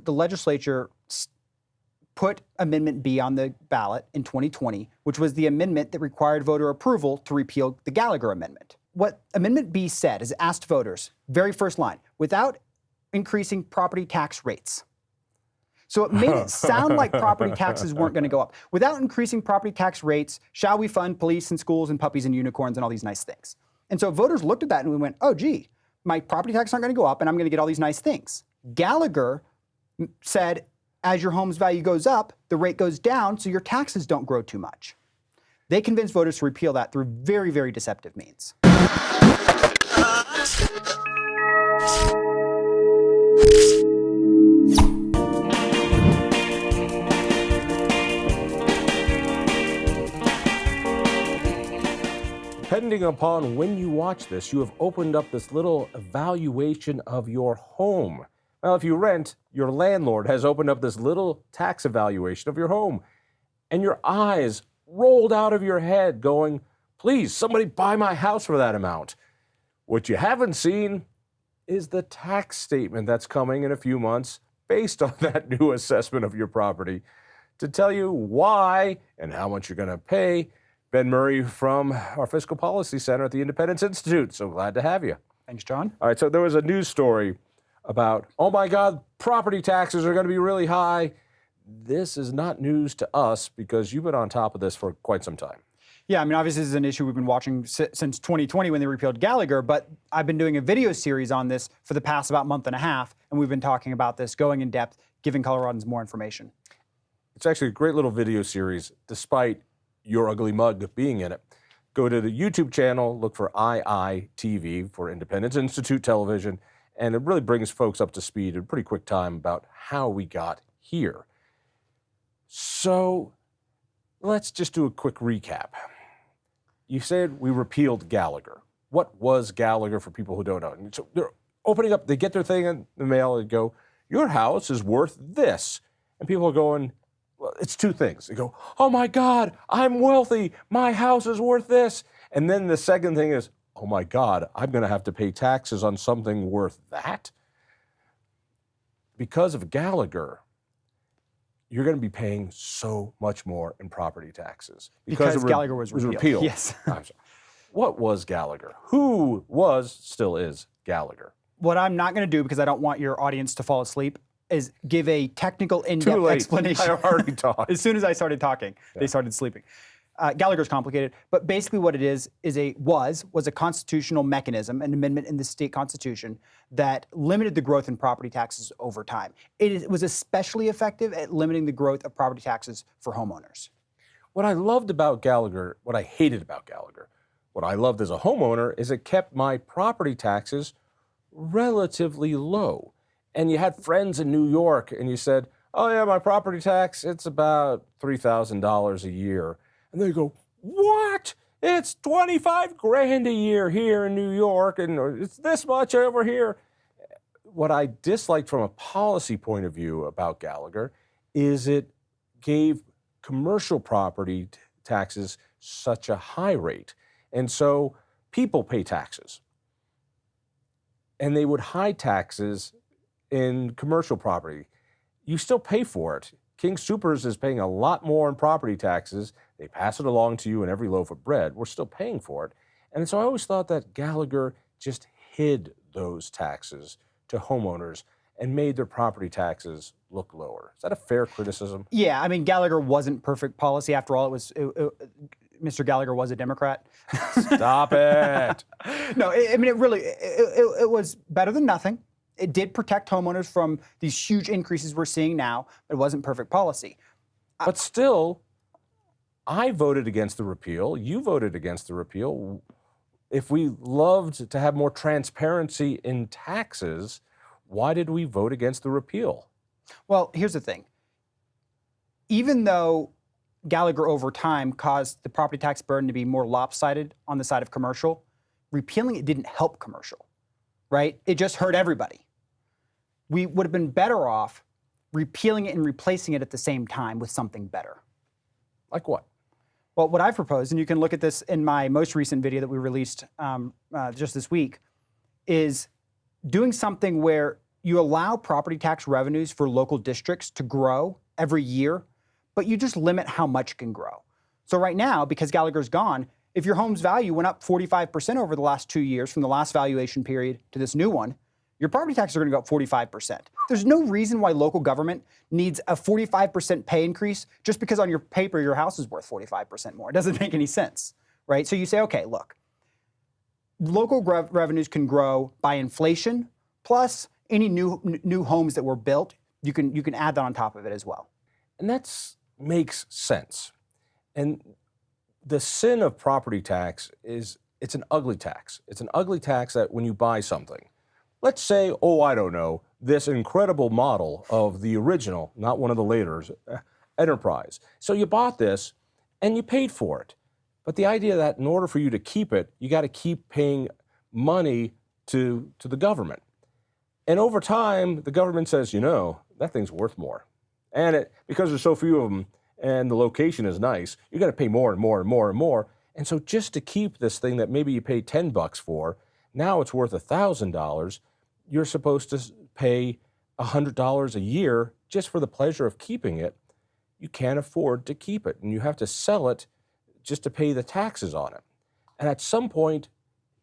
The legislature put Amendment B on the ballot in 2020, which was the amendment that required voter approval to repeal the Gallagher Amendment. What Amendment B said is it asked voters, very first line, without increasing property tax rates. So it made it sound like property taxes weren't going to go up. Without increasing property tax rates, shall we fund police and schools and puppies and unicorns and all these nice things? And so voters looked at that and we went, oh, gee, my property taxes aren't going to go up and I'm going to get all these nice things. Gallagher said, as your home's value goes up, the rate goes down, so your taxes don't grow too much. They convinced voters to repeal that through very, very deceptive means. Depending upon when you watch this, you have opened up this little evaluation of your home. Well, if you rent, your landlord has opened up this little tax evaluation of your home. And your eyes rolled out of your head going, please, somebody buy my house for that amount. What you haven't seen is the tax statement that's coming in a few months based on that new assessment of your property. To tell you why and how much you're going to pay, Ben Murrey from our Fiscal Policy Center at the Independence Institute. So glad to have you. Thanks, John. All right, so there was a news story about, oh my God, property taxes are going to be really high. This is not news to us because you've been on top of this for quite some time. Yeah, I mean, obviously this is an issue we've been watching since 2020 when they repealed Gallagher, but I've been doing a video series on this for the past about month and a half, and we've been talking about this, going in depth, giving Coloradans more information. It's actually a great little video series, despite your ugly mug being in it. Go to the YouTube channel, look for IITV for Independence Institute Television, and it really brings folks up to speed in a pretty quick time about how we got here. So let's just do a quick recap. You said we repealed Gallagher. What was Gallagher for people who don't know? And so they're opening up, they get their thing in the mail and go, your house is worth this. And people are going, well, it's two things. They go, oh my God, I'm wealthy. My house is worth this. And then the second thing is, oh my God, I'm going to have to pay taxes on something worth that. Because of Gallagher, you're going to be paying so much more in property taxes. Because Gallagher was repealed. Yes. What was Gallagher? Who was, still is, Gallagher? What I'm not going to do, because I don't want your audience to fall asleep, is give a technical, in-depth explanation. I already talked. As soon as I started talking, they started sleeping. Gallagher's complicated, but basically what it is was a constitutional mechanism, an amendment in the state constitution that limited the growth in property taxes over time. It was especially effective at limiting the growth of property taxes for homeowners. What I loved about Gallagher, what I hated about Gallagher, what I loved as a homeowner is it kept my property taxes relatively low. And you had friends in New York and you said, oh yeah, my property tax, it's about $3,000 a year. And they go, what? It's 25 grand a year here in New York, and it's this much over here. What I disliked from a policy point of view about Gallagher is it gave commercial property taxes such a high rate. And so people pay taxes. And they would hide taxes in commercial property. You still pay for it. King Soopers is paying a lot more in property taxes. They pass it along to you in every loaf of bread. We're still paying for it. And so I always thought that Gallagher just hid those taxes to homeowners and made their property taxes look lower. Is that a fair criticism? Yeah, I mean, Gallagher wasn't perfect policy. After all, Mr. Gallagher was a Democrat. Stop it. No, I mean, it was better than nothing. It did protect homeowners from these huge increases we're seeing now, but it wasn't perfect policy. But still, I voted against the repeal. You voted against the repeal. If we loved to have more transparency in taxes, why did we vote against the repeal? Well, here's the thing. Even though Gallagher over time caused the property tax burden to be more lopsided on the side of commercial, repealing it didn't help commercial, right? It just hurt everybody. We would have been better off repealing it and replacing it at the same time with something better. Like what? Well, what I've proposed, and you can look at this in my most recent video that we released just this week, is doing something where you allow property tax revenues for local districts to grow every year, but you just limit how much can grow. So right now, because Gallagher's gone, if your home's value went up 45% over the last 2 years, from the last valuation period to this new one, your property taxes are going to go up 45%. There's no reason why local government needs a 45% pay increase just because on your paper your house is worth 45% more. It doesn't make any sense, right? So you say, okay, look, local revenues can grow by inflation plus any new homes that were built. You can add that on top of it as well. And that makes sense. And the sin of property tax is it's an ugly tax. It's an ugly tax that when you buy something, let's say, oh, I don't know, this incredible model of the original, not one of the later, Enterprise. So you bought this and you paid for it. But the idea that in order for you to keep it, you got to keep paying money to the government. And over time, the government says, you know, that thing's worth more. And because there's so few of them and the location is nice, you got to pay more and more and more and more. And so just to keep this thing that maybe you paid $10 for, now it's worth $1,000. You're supposed to pay $100 a year just for the pleasure of keeping it. You can't afford to keep it, and you have to sell it just to pay the taxes on it. And at some point,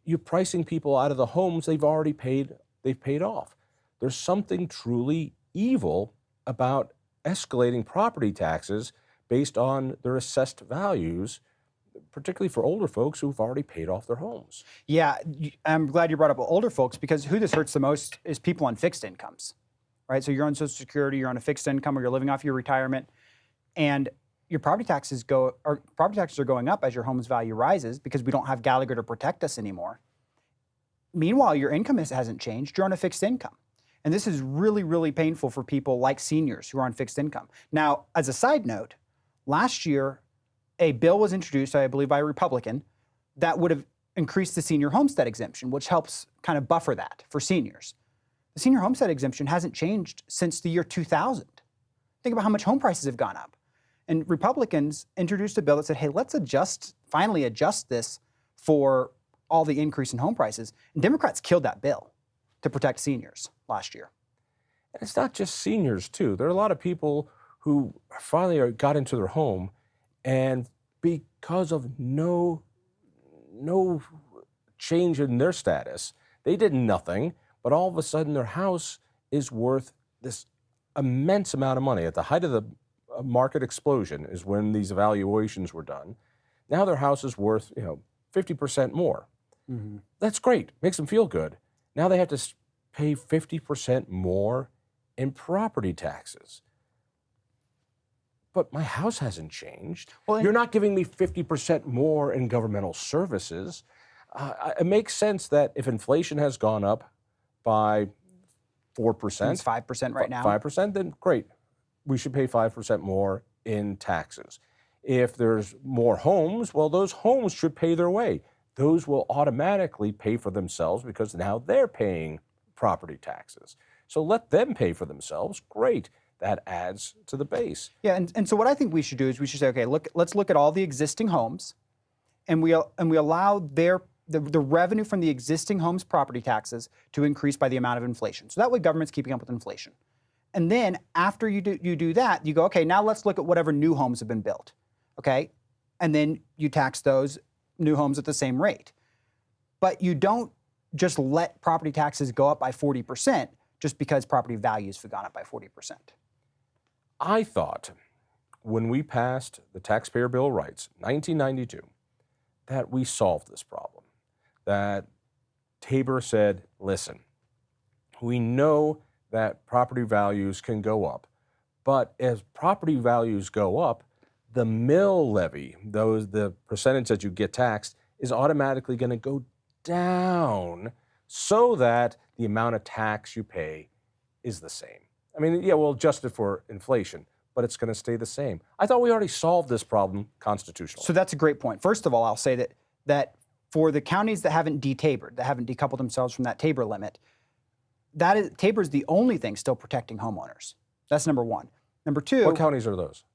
you're pricing people out of the homes they've paid off. There's something truly evil about escalating property taxes based on their assessed values, particularly for older folks who've already paid off their homes. Yeah, I'm glad you brought up older folks, because who this hurts the most is people on fixed incomes, right? So you're on Social Security, you're on a fixed income, or you're living off your retirement, and your property taxes are going up as your home's value rises because we don't have Gallagher to protect us anymore. Meanwhile, your income hasn't changed. You're on a fixed income. And this is really, really painful for people like seniors who are on fixed income. Now, as a side note, last year, a bill was introduced, I believe by a Republican, that would have increased the senior homestead exemption, which helps kind of buffer that for seniors. The senior homestead exemption hasn't changed since the year 2000. Think about how much home prices have gone up. And Republicans introduced a bill that said, hey, let's finally adjust this for all the increase in home prices. And Democrats killed that bill to protect seniors last year. And it's not just seniors, too. There are a lot of people who finally got into their home, and because of no change in their status, they did nothing, but all of a sudden their house is worth this immense amount of money. At the height of the market explosion is when these evaluations were done. Now their house is worth, 50% more. Mm-hmm. That's great. Makes them feel good. Now they have to pay 50% more in property taxes. But my house hasn't changed. Well, you're not giving me 50% more in governmental services. It makes sense that if inflation has gone up by 4%. It's 5% right now. 5%, then great. We should pay 5% more in taxes. If there's more homes, well, those homes should pay their way. Those will automatically pay for themselves because now they're paying property taxes. So let them pay for themselves. Great. That adds to the base. Yeah, and so what I think we should do is we should say, okay, let's look at all the existing homes, and we allow the revenue from the existing homes' property taxes to increase by the amount of inflation. So that way government's keeping up with inflation. And then after you do that, you go, okay, now let's look at whatever new homes have been built, okay? And then you tax those new homes at the same rate. But you don't just let property taxes go up by 40% just because property values have gone up by 40%. I thought when we passed the Taxpayer Bill of Rights, 1992, that we solved this problem. That Tabor said, listen, we know that property values can go up, but as property values go up, the mill levy, the percentage that you get taxed, is automatically going to go down so that the amount of tax you pay is the same. I mean, yeah, we'll adjust it for inflation, but it's going to stay the same. I thought we already solved this problem constitutionally. So that's a great point. First of all, I'll say that for the counties that haven't detabored, that haven't decoupled themselves from that Tabor limit, Tabor is the only thing still protecting homeowners. That's number one. Number two. What counties are those?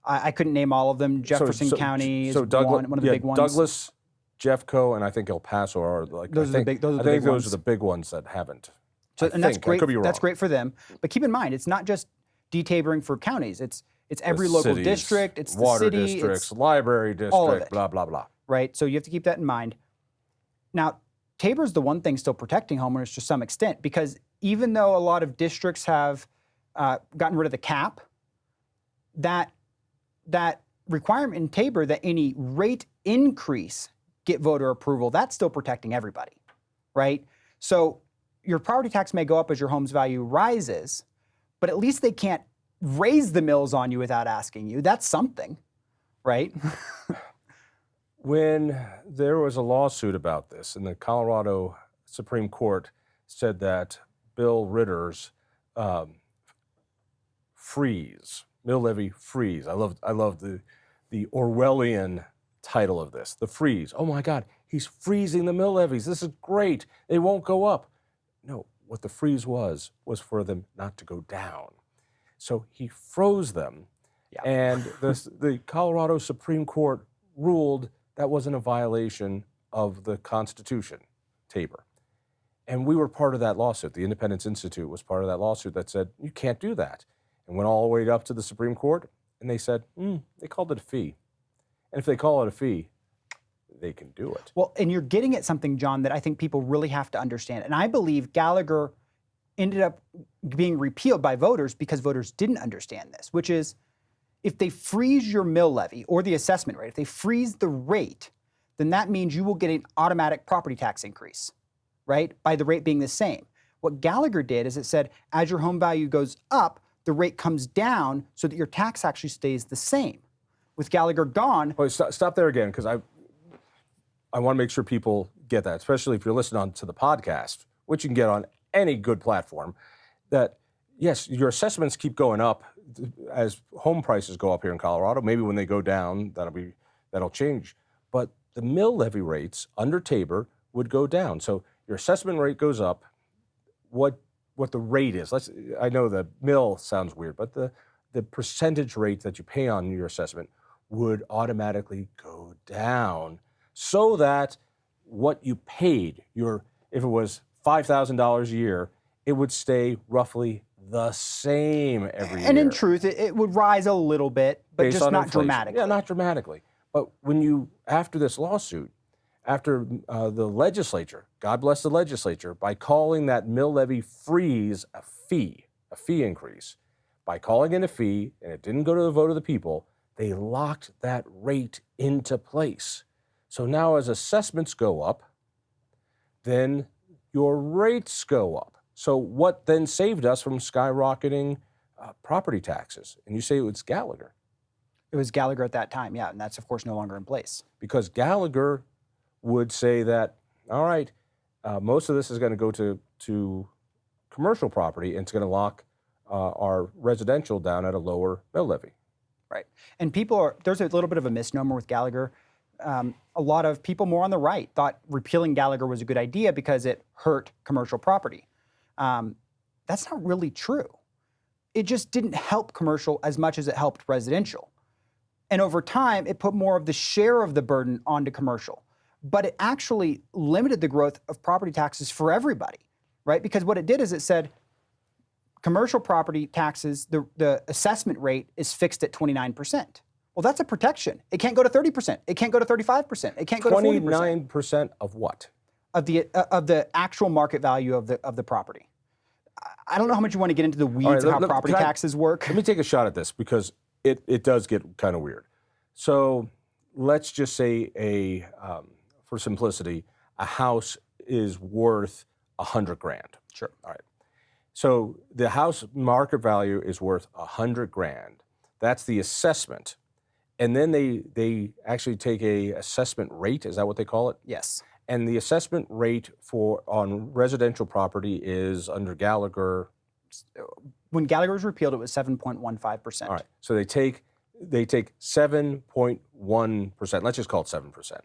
I couldn't name all of them. Jefferson County is one of the big ones. Douglas, Jeffco, and I think El Paso are like. Those are the big. I think those are the big ones that haven't. So, and that's I great. could be wrong. That's great for them. But keep in mind, it's not just detabering for counties. It's every The local cities, district. It's the water city. districts, It's library all of district, it. blah, blah, blah. right. So you have to keep that in mind. Now, Tabor's the one thing still protecting homeowners to some extent, because even though a lot of districts have gotten rid of the cap, that requirement in Tabor that any rate increase get voter approval, that's still protecting everybody, right? So your property tax may go up as your home's value rises, but at least they can't raise the mills on you without asking you. That's something, right? When there was a lawsuit about this, and the Colorado Supreme Court said that Bill Ritter's mill levy freeze. I love the Orwellian title of this, the freeze. Oh my God, he's freezing the mill levies. This is great. They won't go up. No, what the freeze was for them not to go down. So he froze them, and the Colorado Supreme Court ruled that wasn't a violation of the Constitution, Tabor. And we were part of that lawsuit. The Independence Institute was part of that lawsuit that said, you can't do that. And went all the way up to the Supreme Court, and they said, they called it a fee. And if they call it a fee, they can do it. Well, and you're getting at something, John, that I think people really have to understand. And I believe Gallagher ended up being repealed by voters because voters didn't understand this, which is if they freeze your mill levy or the assessment rate, if they freeze the rate, then that means you will get an automatic property tax increase, right? By the rate being the same. What Gallagher did is it said, as your home value goes up, the rate comes down so that your tax actually stays the same. With Gallagher gone. Wait, stop there again, because I want to make sure people get that, especially if you're listening on to the podcast, which you can get on any good platform, that yes, your assessments keep going up as home prices go up here in Colorado. Maybe when they go down, that'll change. But the mill levy rates under Tabor would go down. So your assessment rate goes up. What the rate is? I know the mill sounds weird, but the percentage rate that you pay on your assessment would automatically go down, so that what you paid, if it was $5,000 a year, it would stay roughly the same every year. And in truth, it would rise a little bit, but based just on not inflation. dramatically. Yeah, not dramatically. But after this lawsuit, after the legislature, God bless the legislature, by calling that mill levy freeze a fee increase, by calling it a fee, and it didn't go to the vote of the people, they locked that rate into place. So now as assessments go up, then your rates go up. So what then saved us from skyrocketing property taxes? And you say it was Gallagher. It was Gallagher at that time, yeah, and that's of course no longer in place. Because Gallagher would say that, all right, most of this is going to go to commercial property, and it's going to lock our residential down at a lower mill levy. Right. And there's a little bit of a misnomer with Gallagher. A lot of people more on the right thought repealing Gallagher was a good idea because it hurt commercial property. That's not really true. It just didn't help commercial as much as it helped residential. And over time, it put more of the share of the burden onto commercial. But it actually limited the growth of property taxes for everybody, right? Because what it did is it said, commercial property taxes, the assessment rate is fixed at 29%. Well, that's a protection. It can't go to 30%. It can't go to 35%. It can't go to 40%. 29% of what? Of the actual market value of the property. I don't know how much you want to get into the weeds of how property taxes work. Let me take a shot at this, because it does get kind of weird. So let's just say for simplicity, a house is worth $100,000. Sure. All right. So the house market value is worth $100,000. That's the assessment. And then they actually take a assessment rate. Is that what they call it? Yes. And the assessment rate on residential property is under Gallagher. When Gallagher was repealed, it was 7.15%. All right. So they take 7.1%. Let's just call it 7%.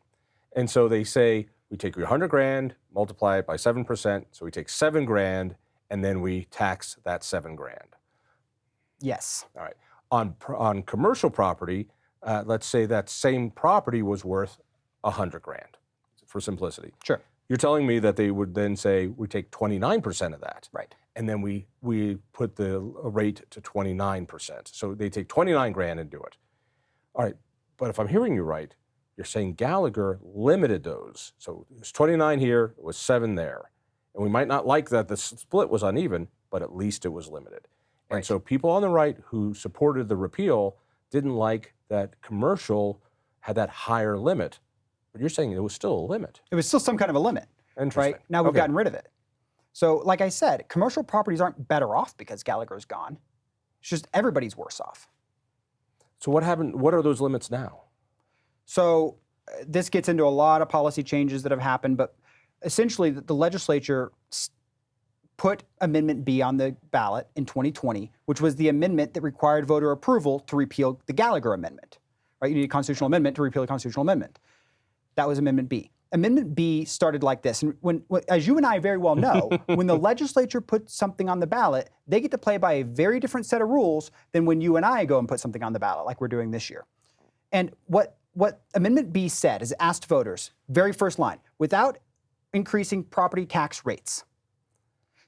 And so they say, we take your $100,000, multiply it by 7%. So we take $7,000, and then we tax that $7,000. Yes. All right. On commercial property, let's say that same property was worth $100,000, for simplicity. Sure. You're telling me that they would then say, we take 29% of that. Right. And then we put the rate to 29%. So they take 29 grand and do it. All right, but if I'm hearing you right, you're saying Gallagher limited those. So it was 29 here, it was 7 there. And we might not like that the split was uneven, but at least it was limited. And Right. so people on the right who supported the repeal didn't like that commercial had that higher limit. But you're saying it was still a limit. It was still some kind of a limit. Interesting. Right? Now we've Okay. gotten rid of it. So, like I said, commercial properties aren't better off because Gallagher's gone. It's just everybody's worse off. So what happened? What are those limits now? So, this gets into a lot of policy changes that have happened, but essentially, the legislature put Amendment B on the ballot in 2020, which was the amendment that required voter approval to repeal the Gallagher Amendment. Right? You need a constitutional amendment to repeal a constitutional amendment. That was Amendment B. Amendment B started like this. And when, as you and I very well know, when the legislature puts something on the ballot, they get to play by a very different set of rules than when you and I go and put something on the ballot like we're doing this year. And what Amendment B said is it asked voters, very first line, without increasing property tax rates.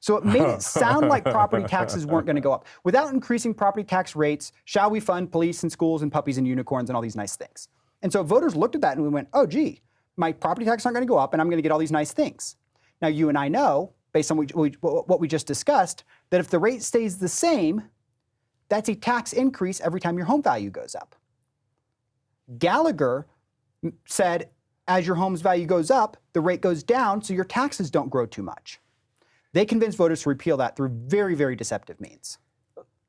So it made it sound like property taxes weren't going to go up. Without increasing property tax rates, shall we fund police and schools and puppies and unicorns and all these nice things? And so voters looked at that and we went, oh, gee, my property taxes aren't going to go up and I'm going to get all these nice things. Now, you and I know, based on what we just discussed, that if the rate stays the same, that's a tax increase every time your home value goes up. Gallagher said, as your home's value goes up, the rate goes down, so your taxes don't grow too much. They convinced voters to repeal that through very, very deceptive means.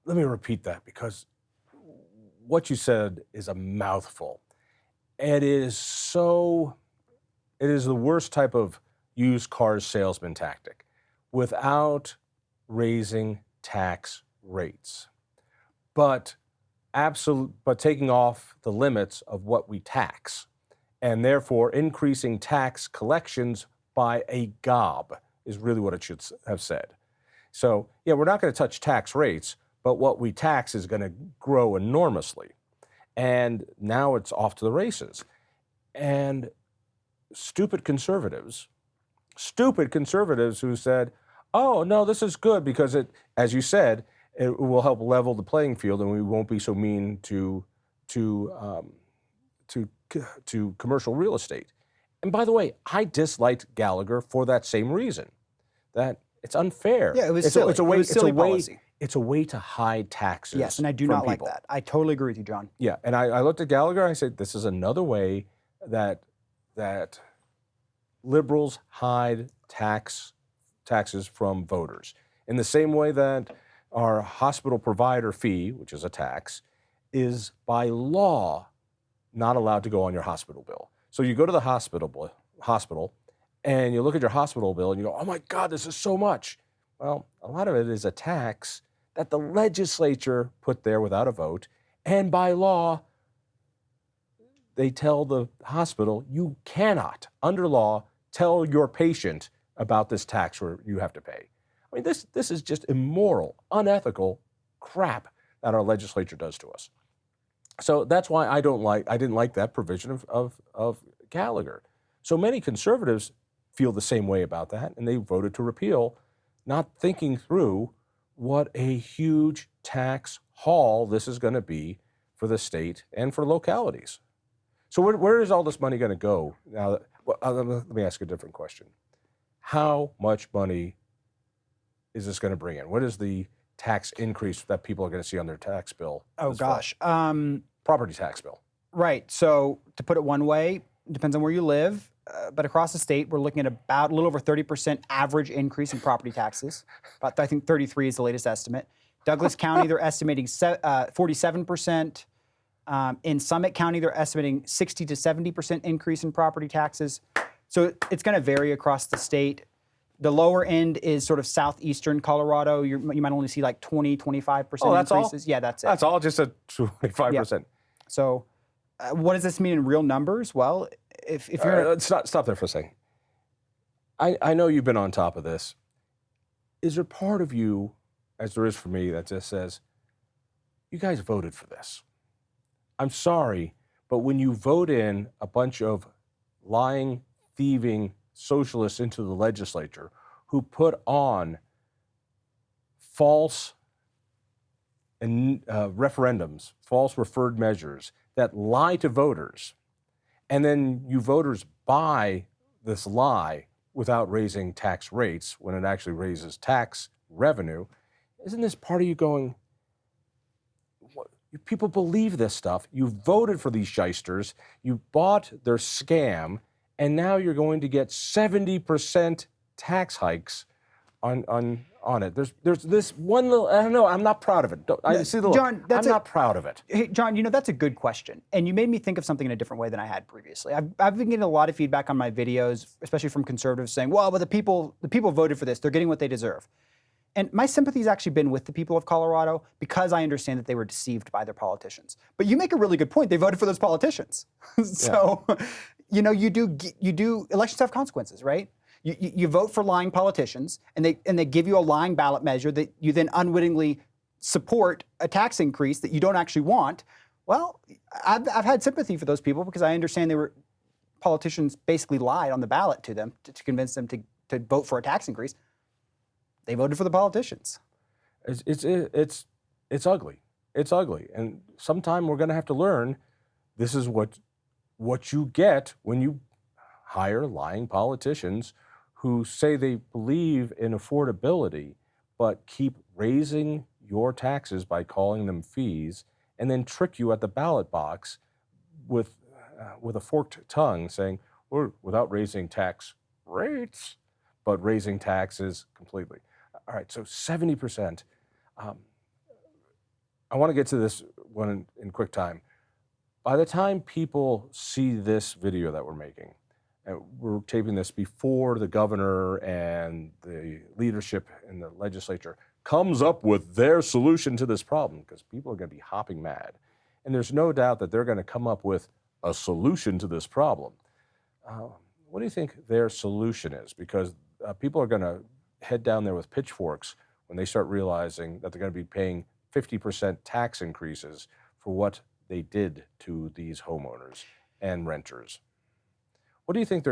Let me repeat that because what you said is a mouthful. It is the worst type of used cars salesman tactic without raising tax rates, but taking off the limits of what we tax, and therefore increasing tax collections by a gob is really what it should have said. So, yeah, we're not going to touch tax rates, but what we tax is going to grow enormously. And now it's off to the races. And stupid conservatives who said, oh, no, this is good because it, as you said, it will help level the playing field and we won't be so mean to commercial real estate. And by the way, I disliked Gallagher for that same reason, that it's unfair. Yeah, it was silly. It was silly policy. It's a way to hide taxes. Yes, and I do not like that. I totally agree with you, John. Yeah, and I looked at Gallagher and I said, this is another way that liberals hide taxes from voters. In the same way that our hospital provider fee, which is a tax, is by law not allowed to go on your hospital bill. So you go to the hospital and you look at your hospital bill and you go, oh my God, this is so much. Well, a lot of it is a tax that the legislature put there without a vote. And by law, they tell the hospital, you cannot, under law, tell your patient about this tax you have to pay. I mean, this is just immoral, unethical crap that our legislature does to us. So that's why I didn't like that provision of Gallagher. So many conservatives feel the same way about that, and they voted to repeal, not thinking through what a huge tax haul this is going to be for the state and for localities. So where is all this money going to go? Now, let me ask a different question. How much money is this going to bring in? What is the tax increase that people are going to see on their tax bill? Oh, gosh. Property tax bill. Right. So to put it one way, it depends on where you live, but across the state, we're looking at about a little over 30% average increase in property taxes. About, I think 33 is the latest estimate. Douglas County, they're estimating 47%. In Summit County, they're estimating 60 to 70% increase in property taxes. So it's going to vary across the state. The lower end is sort of southeastern Colorado. You might only see like 20, 25% that's increases. all? Yeah, that's it. That's all, just a 25%. Yeah. So what does this mean in real numbers? Well, if you're... Let's stop there for a second. I know you've been on top of this. Is there part of you, as there is for me, that just says, you guys voted for this? I'm sorry, but when you vote in a bunch of lying, thieving socialists into the legislature who put on false referendums, false referred measures that lie to voters, and then you voters buy this lie without raising tax rates when it actually raises tax revenue, isn't this part of you going, what? People believe this stuff. You voted for these shysters. You bought their scam, and now you're going to get 70% tax hikes on it. There's this one little, I don't know, I'm not proud of it. I see the look. John, I'm not proud of it. Hey, John, that's a good question. And you made me think of something in a different way than I had previously. I've been getting a lot of feedback on my videos, especially from conservatives saying, well, but the people voted for this. They're getting what they deserve. And my sympathy's actually been with the people of Colorado because I understand that they were deceived by their politicians. But you make a really good point. They voted for those politicians. So, you do elections have consequences, right? You vote for lying politicians, and they give you a lying ballot measure that you then unwittingly support a tax increase that you don't actually want. Well, I've had sympathy for those people because I understand politicians basically lied on the ballot to them to convince them to vote for a tax increase. They voted for the politicians. It's ugly. It's ugly, and sometime we're going to have to learn. This is what you get when you hire lying politicians who say they believe in affordability, but keep raising your taxes by calling them fees, and then trick you at the ballot box with a forked tongue, saying, "We're without raising tax rates, but raising taxes completely." All right, so 70%. I want to get to this one in quick time. By the time people see this video that we're making, and we're taping this before the governor and the leadership in the legislature comes up with their solution to this problem, because people are going to be hopping mad. And there's no doubt that they're going to come up with a solution to this problem. What do you think their solution is? Because people are going to head down there with pitchforks when they start realizing that they're going to be paying 50% tax increases for what they did to these homeowners and renters. What do you think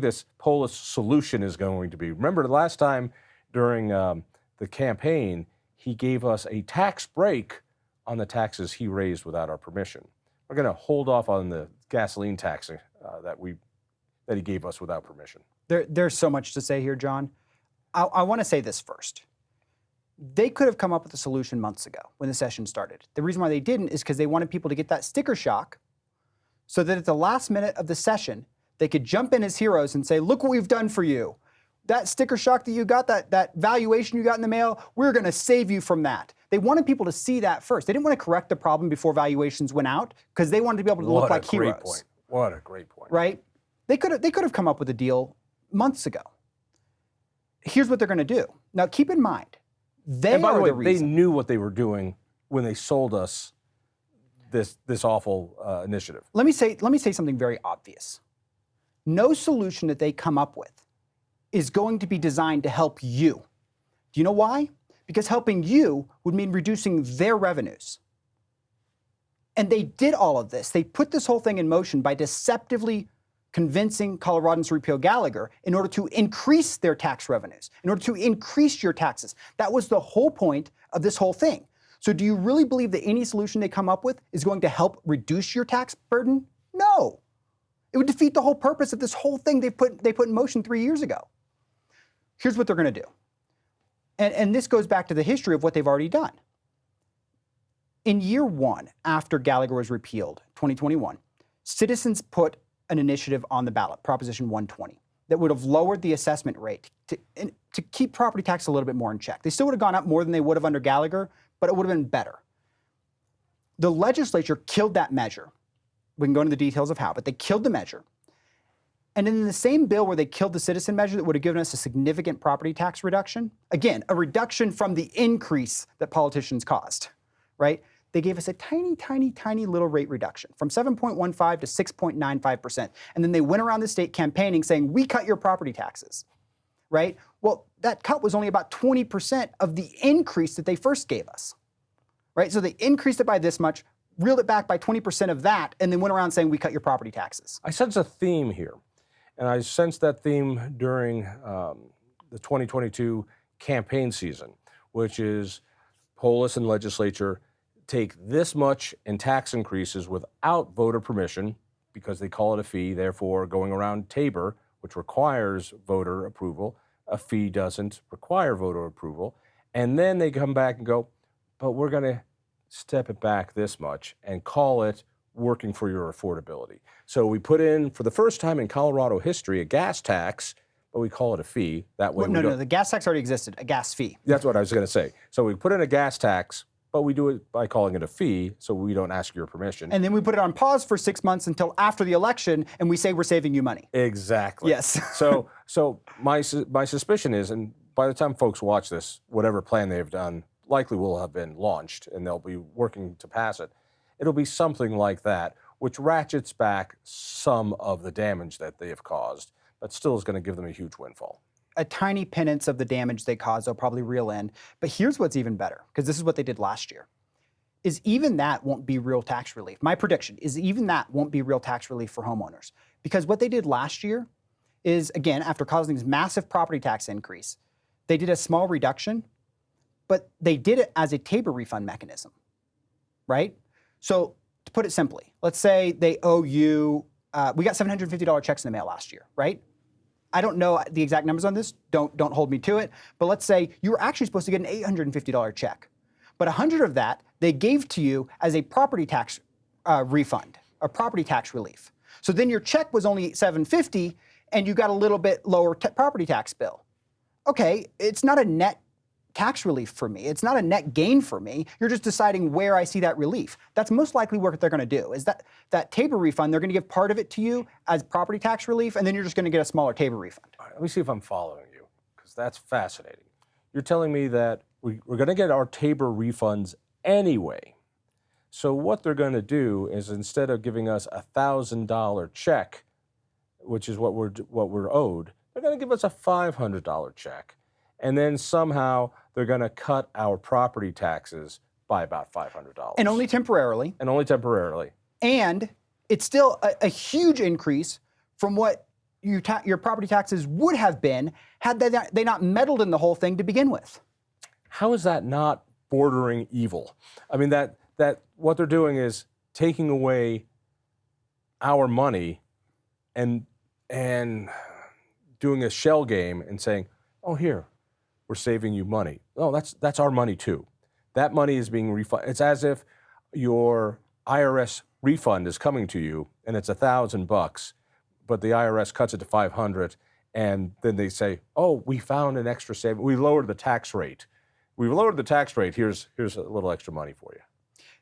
this Polis solution is going to be? Remember the last time during the campaign, he gave us a tax break on the taxes he raised without our permission. We're going to hold off on the gasoline tax that he gave us without permission. There's so much to say here, John. I want to say this first. They could have come up with a solution months ago when the session started. The reason why they didn't is because they wanted people to get that sticker shock so that at the last minute of the session, they could jump in as heroes and say, look what we've done for you. That sticker shock that you got, that valuation you got in the mail, we're going to save you from that. They wanted people to see that first. They didn't want to correct the problem before valuations went out because they wanted to be able to look like heroes. What a great point. Right? They could have come up with a deal months ago. Here's what they're going to do. Now, keep in mind, and by the way, they knew what they were doing when they sold us this awful initiative. Let me say something very obvious. No solution that they come up with is going to be designed to help you. Do you know why? Because helping you would mean reducing their revenues. And they did all of this. They put this whole thing in motion by deceptively convincing Coloradans to repeal Gallagher in order to increase their tax revenues, in order to increase your taxes. That was the whole point of this whole thing. So do you really believe that any solution they come up with is going to help reduce your tax burden? No. It would defeat the whole purpose of this whole thing they put in motion 3 years ago. Here's what they're going to do. And this goes back to the history of what they've already done. In year one, after Gallagher was repealed, 2021, citizens put an initiative on the ballot, Proposition 120, that would have lowered the assessment rate to keep property tax a little bit more in check. They still would have gone up more than they would have under Gallagher, but it would have been better. The legislature killed that measure. We can go into the details of how, but they killed the measure. And in the same bill where they killed the citizen measure that would have given us a significant property tax reduction, again, a reduction from the increase that politicians caused, right? They gave us a tiny, tiny, tiny little rate reduction from 7.15 to 6.95%. And then they went around the state campaigning saying, we cut your property taxes, right? Well, that cut was only about 20% of the increase that they first gave us, right? So they increased it by this much, reeled it back by 20% of that, and then went around saying, we cut your property taxes. I sense a theme here. And I sensed that theme during the 2022 campaign season, which is Polis and Legislature take this much in tax increases without voter permission because they call it a fee, therefore going around Tabor, which requires voter approval. A fee doesn't require voter approval. And then they come back and go, but we're going to step it back this much and call it working for your affordability. So we put in, for the first time in Colorado history, a gas tax, but we call it a fee. That way, Well, no, the gas tax already existed, a gas fee. That's what I was going to say. So we put in a gas tax, but we do it by calling it a fee, so we don't ask your permission. And then we put it on pause for 6 months until after the election, and we say we're saving you money. Exactly. Yes. So my suspicion is, and by the time folks watch this, whatever plan they've done likely will have been launched, and they'll be working to pass it. It'll be something like that, which ratchets back some of the damage that they have caused, but still is going to give them a huge windfall. A tiny penance of the damage they caused, they'll probably reel in. But here's what's even better, because this is what they did last year, is even that won't be real tax relief. My prediction is even that won't be real tax relief for homeowners. Because what they did last year is, again, after causing this massive property tax increase, they did a small reduction, but they did it as a Tabor refund mechanism, right? So to put it simply, let's say they owe you, we got $750 checks in the mail last year, right? I don't know the exact numbers on this, don't hold me to it, but let's say you were actually supposed to get an $850 check. But 100 of that they gave to you as a property tax refund, a property tax relief. So then your check was only $750 and you got a little bit lower property tax bill. Okay, it's not a net tax relief for me. It's not a net gain for me. You're just deciding where I see that relief. That's most likely what they're going to do, is that Tabor refund, they're going to give part of it to you as property tax relief, and then you're just going to get a smaller Tabor refund. All right, let me see if I'm following you, because that's fascinating. You're telling me that we're going to get our Tabor refunds anyway. So what they're going to do is, instead of giving us a $1,000 check, which is what we're owed, they're going to give us a $500 check. And then somehow they're going to cut our property taxes by about $500. And only temporarily. And only temporarily. And it's still a huge increase from what your property taxes would have been had they not meddled in the whole thing to begin with. How is that not bordering evil? I mean, that what they're doing is taking away our money and doing a shell game and saying, oh, here, we're saving you money. Oh, that's our money too. That money is being refunded. It's as if your IRS refund is coming to you and it's $1,000, but the IRS cuts it to $500, and then they say, oh, we found an extra saving. We lowered the tax rate. We've lowered the tax rate. Here's a little extra money for you.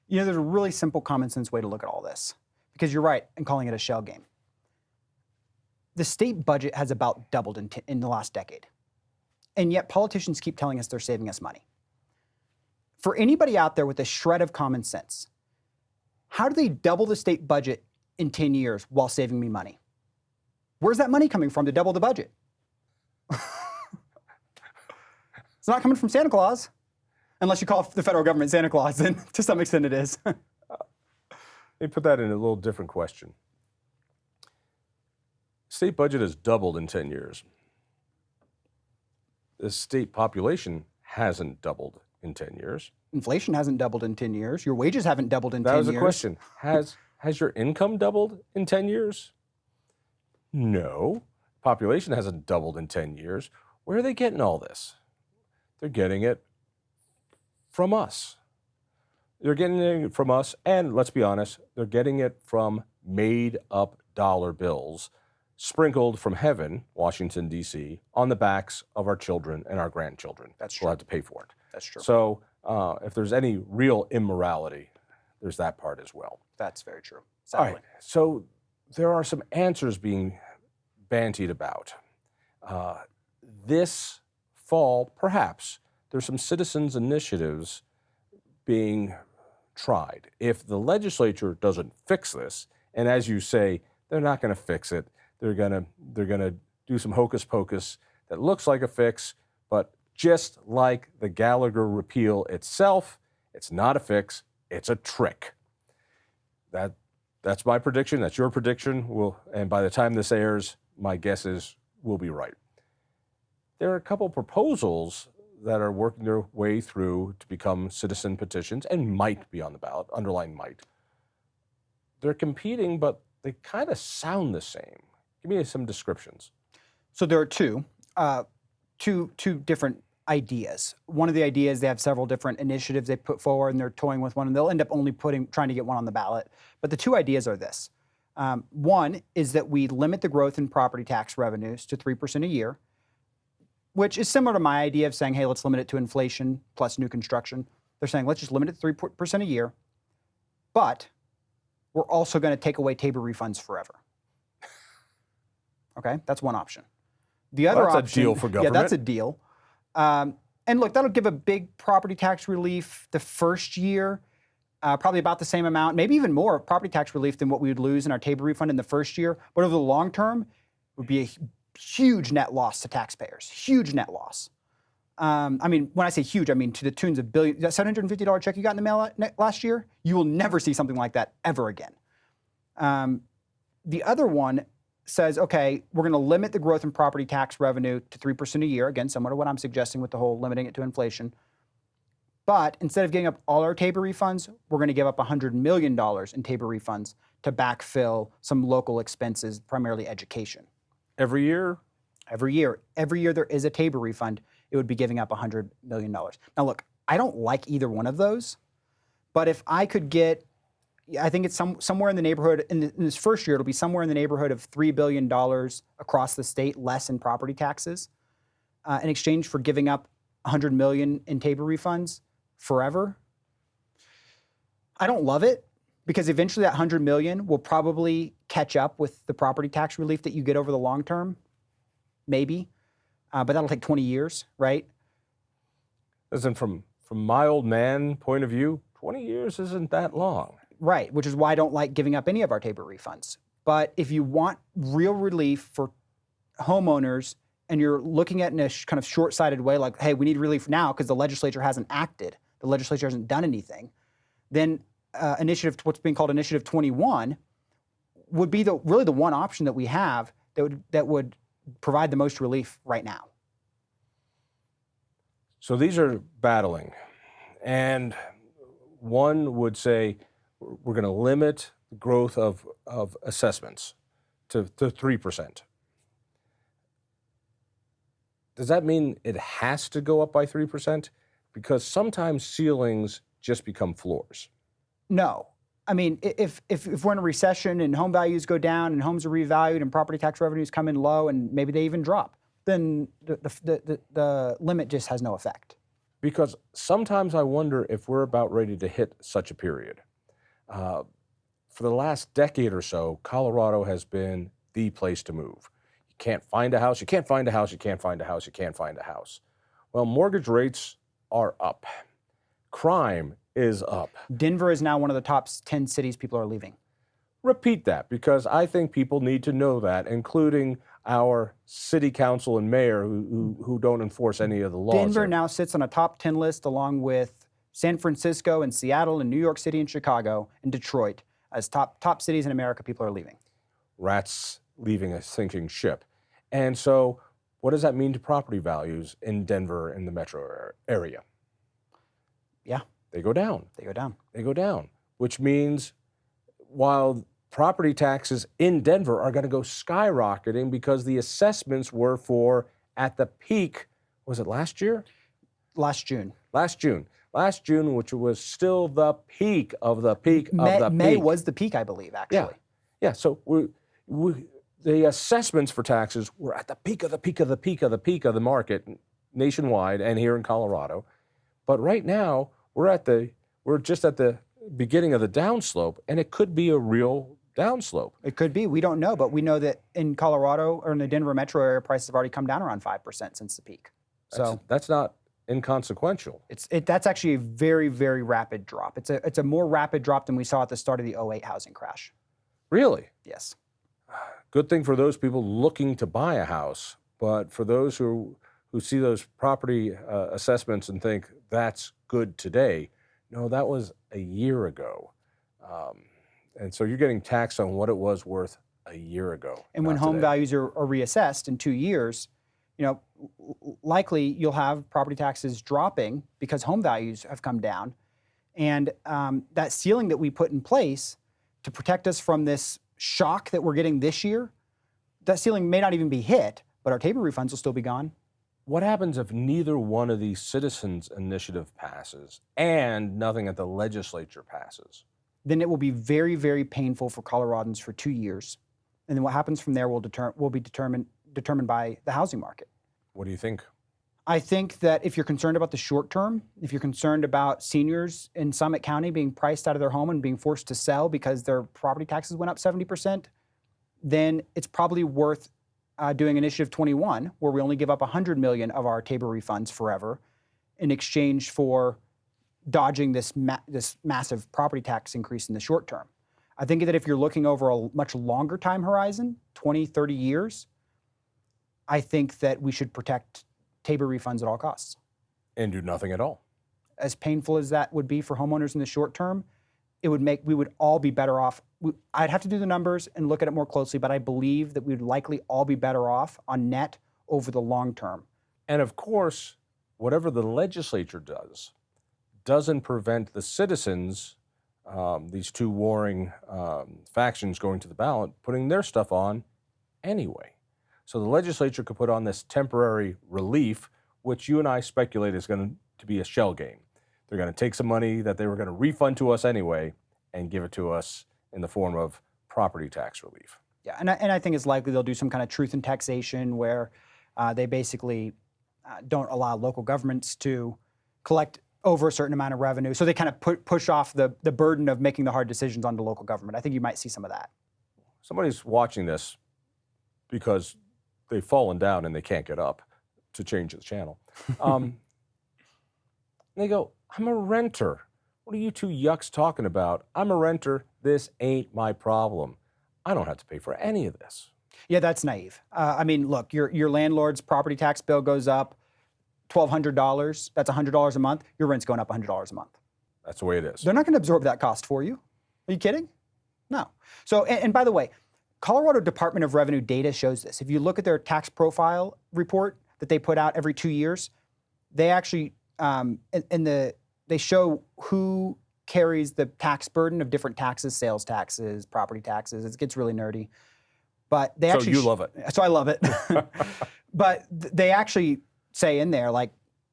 You know, there's a really simple common sense way to look at all this, because you're right in calling it a shell game. The state budget has about doubled in the last decade. And yet politicians keep telling us they're saving us money. For anybody out there with a shred of common sense, how do they double the state budget in 10 years while saving me money? Where's that money coming from to double the budget? It's not coming from Santa Claus, unless you call the federal government Santa Claus, and to some extent it is. Let me put that in a little different question. State budget has doubled in 10 years. The state population hasn't doubled in 10 years. Inflation hasn't doubled in 10 years. Your wages haven't doubled in 10 years. That was a question. Has your income doubled in 10 years? No. Population hasn't doubled in 10 years. Where are they getting all this? They're getting it from us. They're getting it from us, and let's be honest, they're getting it from made-up dollar bills sprinkled from heaven, Washington, D.C., on the backs of our children and our grandchildren. That's true. We'll have to pay for it. That's true. So if there's any real immorality, there's that part as well. That's very true. All right. So there are some answers being bantied about. This fall, perhaps, there's some citizens' initiatives being tried. If the legislature doesn't fix this, and as you say, they're not going to fix it, they're going to do some hocus pocus that looks like a fix, but just like the Gallagher repeal itself, it's not a fix, it's a trick. That's my prediction. That's your prediction. And by the time this airs, my guess is we'll be right. There are a couple proposals that are working their way through to become citizen petitions and might be on the ballot, underline might. They're competing, but they kind of sound the same. Give me some descriptions. So there are two different ideas. One of the ideas, they have several different initiatives they put forward, and they're toying with one, and they'll end up only trying to get one on the ballot. But the two ideas are this. One is that we limit the growth in property tax revenues to 3% a year, which is similar to my idea of saying, hey, let's limit it to inflation plus new construction. They're saying, let's just limit it to 3% a year, but we're also going to take away TABOR refunds forever. Okay, that's one option. The other that's option, a deal for government. Yeah, that's a deal. And look, that'll give a big property tax relief the first year, probably about the same amount, maybe even more property tax relief than what we would lose in our TABOR refund in the first year. But over the long term, it would be a huge net loss to taxpayers, huge net loss. I mean, when I say huge, I mean to the tunes of billions. That $750 check you got in the mail last year, you will never see something like that ever again. The other one says, okay, we're going to limit the growth in property tax revenue to 3% a year, again, similar to what I'm suggesting with the whole limiting it to inflation. But instead of giving up all our TABOR refunds, we're going to give up $100 million in TABOR refunds to backfill some local expenses, primarily education. Every year? Every year. Every year there is a TABOR refund, it would be giving up $100 million. Now look, I don't like either one of those, but if I could get, I think it's somewhere in the neighborhood, in this first year, it'll be somewhere in the neighborhood of $3 billion across the state, less in property taxes, in exchange for giving up $100 million in TABOR refunds forever. I don't love it, because eventually that $100 million will probably catch up with the property tax relief that you get over the long term, maybe, but that'll take 20 years, right? Listen, from my old man point of view, 20 years isn't that long. Right, which is why I don't like giving up any of our TABOR refunds. But if you want real relief for homeowners and you're looking at it in a kind of short-sighted way, like, hey, we need relief now because the legislature hasn't acted, the legislature hasn't done anything, then what's being called Initiative 21 would be really the one option that we have that would provide the most relief right now. So these are battling, and one would say we're going to limit the growth of assessments to 3%. Does that mean it has to go up by 3%? Because sometimes ceilings just become floors. No. I mean, if we're in a recession and home values go down and homes are revalued and property tax revenues come in low and maybe they even drop, then the limit just has no effect. Because sometimes I wonder if we're about ready to hit such a period. For the last decade or so, Colorado has been the place to move. You can't find a house, you can't find a house, you can't find a house, you can't find a house. Well, mortgage rates are up. Crime is up. Denver is now one of the top 10 cities people are leaving. Repeat that, because I think people need to know that, including our city council and mayor who don't enforce any of the laws. Denver now sits on a top 10 list along with San Francisco and Seattle and New York City and Chicago and Detroit as top cities in America people are leaving. Rats leaving a sinking ship. And so what does that mean to property values in Denver and the metro area? Yeah. They go down. They go down. They go down, which means while property taxes in Denver are going to go skyrocketing because the assessments were for, at the peak, was it last year? Last June. Last June, which was still the peak of the peak of the peak. May was the peak, I believe, actually. Yeah, so the assessments for taxes were at the peak of the peak of the peak of the peak of the market nationwide and here in Colorado. But right now, we're just at the beginning of the downslope, and it could be a real downslope. It could be. We don't know, but we know that in Colorado or in the Denver metro area, prices have already come down around 5% since the peak. So that's not inconsequential. That's actually a very, very rapid drop. It's a more rapid drop than we saw at the start of the 2008 housing crash. Really? Yes. Good thing for those people looking to buy a house, but for those who see those property assessments and think that's good today, no, that was a year ago. And so you're getting taxed on what it was worth a year ago. And when not home today. values are reassessed in 2 years, likely you'll have property taxes dropping because home values have come down. And that ceiling that we put in place to protect us from this shock that we're getting this year, that ceiling may not even be hit, but our TABOR refunds will still be gone. What happens if neither one of these citizens' initiative passes and nothing at the legislature passes? Then it will be very, very painful for Coloradans for 2 years. And then what happens from there will be determined by the housing market. What do you think? I think that if you're concerned about the short term, if you're concerned about seniors in Summit County being priced out of their home and being forced to sell because their property taxes went up 70%, then it's probably worth doing Initiative 21, where we only give up $100 million of our TABOR refunds forever in exchange for dodging this massive property tax increase in the short term. I think that if you're looking over a much longer time horizon, 20, 30 years, I think that we should protect TABOR refunds at all costs. And do nothing at all. As painful as that would be for homeowners in the short term, we would all be better off. I'd have to do the numbers and look at it more closely, but I believe that we would likely all be better off on net over the long term. And of course, whatever the legislature does doesn't prevent the citizens, these two warring factions going to the ballot, putting their stuff on anyway. So the legislature could put on this temporary relief, which you and I speculate is going to be a shell game. They're going to take some money that they were going to refund to us anyway and give it to us in the form of property tax relief. Yeah, and I think it's likely they'll do some kind of truth in taxation where they basically don't allow local governments to collect over a certain amount of revenue. So they kind of push off the burden of making the hard decisions onto local government. I think you might see some of that. Somebody's watching this because they've fallen down and they can't get up to change the channel. They go, I'm a renter. What are you two yucks talking about? I'm a renter. This ain't my problem. I don't have to pay for any of this. Yeah, that's naive. I mean, look, your landlord's property tax bill goes up $1,200. That's $100 a month. Your rent's going up $100 a month. That's the way it is. They're not going to absorb that cost for you. Are you kidding? No. So, and by the way, Colorado Department of Revenue data shows this. If you look at their tax profile report that they put out every 2 years, they actually they show who carries the tax burden of different taxes, sales taxes, property taxes. It gets really nerdy, but they So actually you love it. So I love it, but they actually say in there, like,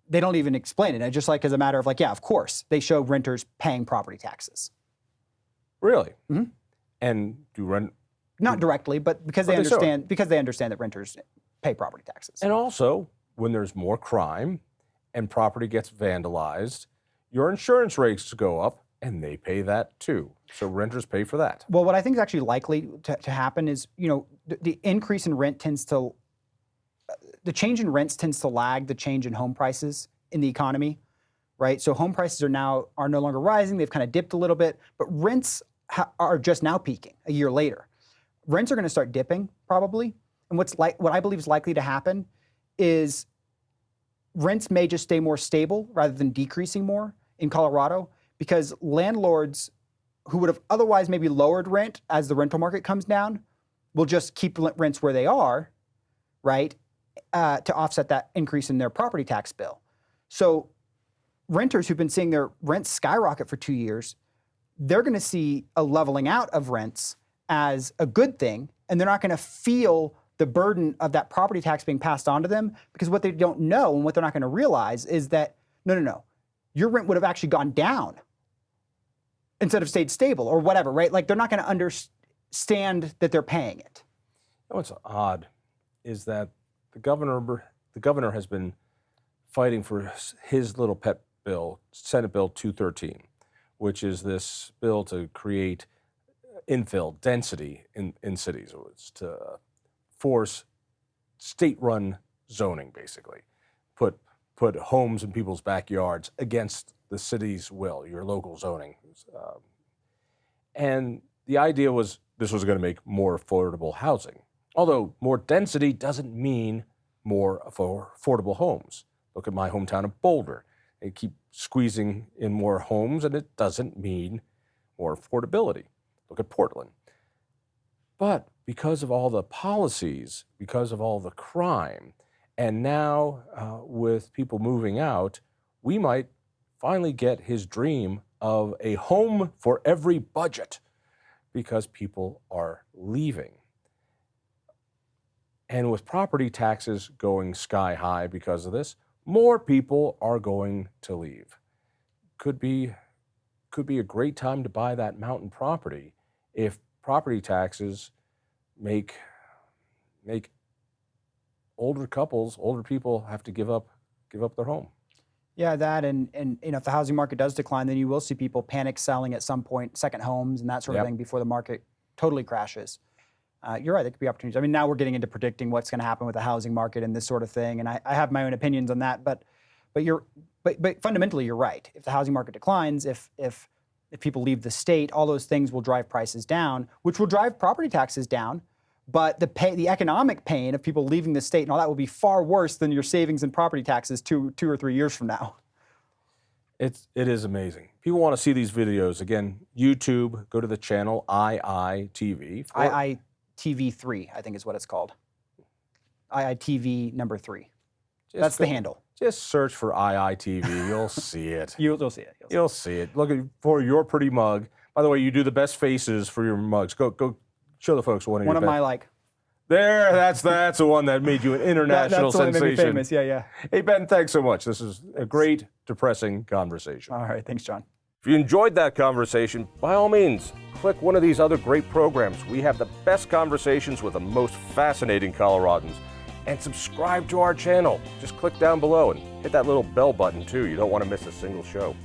they don't even explain it. Just like as a matter of like, yeah, of course, they show renters paying property taxes. Really? Mm-hmm. And do rent? Not directly, but because they understand that renters pay property taxes. And also, when there's more crime and property gets vandalized, your insurance rates go up and they pay that too. So renters pay for that. Well, what I think is actually likely to happen is, the increase in rent the change in rents tends to lag the change in home prices in the economy, right? So home prices are no longer rising. They've kind of dipped a little bit, but rents are just now peaking a year later. Rents are going to start dipping probably. And what I believe is likely to happen is rents may just stay more stable rather than decreasing more in Colorado, because landlords who would have otherwise maybe lowered rent as the rental market comes down will just keep rents where they are, right, to offset that increase in their property tax bill. So renters who've been seeing their rents skyrocket for 2 years, they're going to see a leveling out of rents as a good thing, and they're not going to feel the burden of that property tax being passed on to them, because what they don't know and what they're not going to realize is that, no, your rent would have actually gone down instead of stayed stable or whatever, right? Like, they're not going to understand that they're paying it. What's odd is that the governor has been fighting for his little pet bill, Senate Bill 213, which is this bill to create infill density in cities. It's to force state-run zoning, basically. Put homes in people's backyards against the city's will, your local zoning. And the idea was this was going to make more affordable housing. Although more density doesn't mean more affordable homes. Look at my hometown of Boulder. They keep squeezing in more homes, and it doesn't mean more affordability. Look at Portland. But because of all the policies, because of all the crime, and now with people moving out, we might finally get his dream of a home for every budget because people are leaving. And with property taxes going sky high because of this, more people are going to leave. Could be a great time to buy that mountain property if property taxes make older people have to give up their home. Yeah, that and if the housing market does decline, then you will see people panic selling at some point, second homes and that sort of thing before the market totally crashes. You're right, there could be opportunities. I mean, now we're getting into predicting what's going to happen with the housing market and this sort of thing, and I have my own opinions on that. But fundamentally, you're right. If the housing market declines, if people leave the state, all those things will drive prices down, which will drive property taxes down. But the economic pain of people leaving the state and all that will be far worse than your savings and property taxes two or 3 years from now. It is amazing. People want to see these videos. Again, YouTube, go to the channel IITV. IITV3, I think is what it's called. IITV number 3. That's the handle. Just search for IITV. You'll see it. You'll see it. You'll see it. Look for your pretty mug. By the way, you do the best faces for your mugs. Go show the folks one of your my There, that's the one that made you an international that's the one that sensation. made me famous. Yeah. Hey, Ben, thanks so much. This is a great, depressing conversation. All right, thanks, John. If you enjoyed that conversation, by all means, click one of these other great programs. We have the best conversations with the most fascinating Coloradans. And subscribe to our channel. Just click down below and hit that little bell button too. You don't want to miss a single show.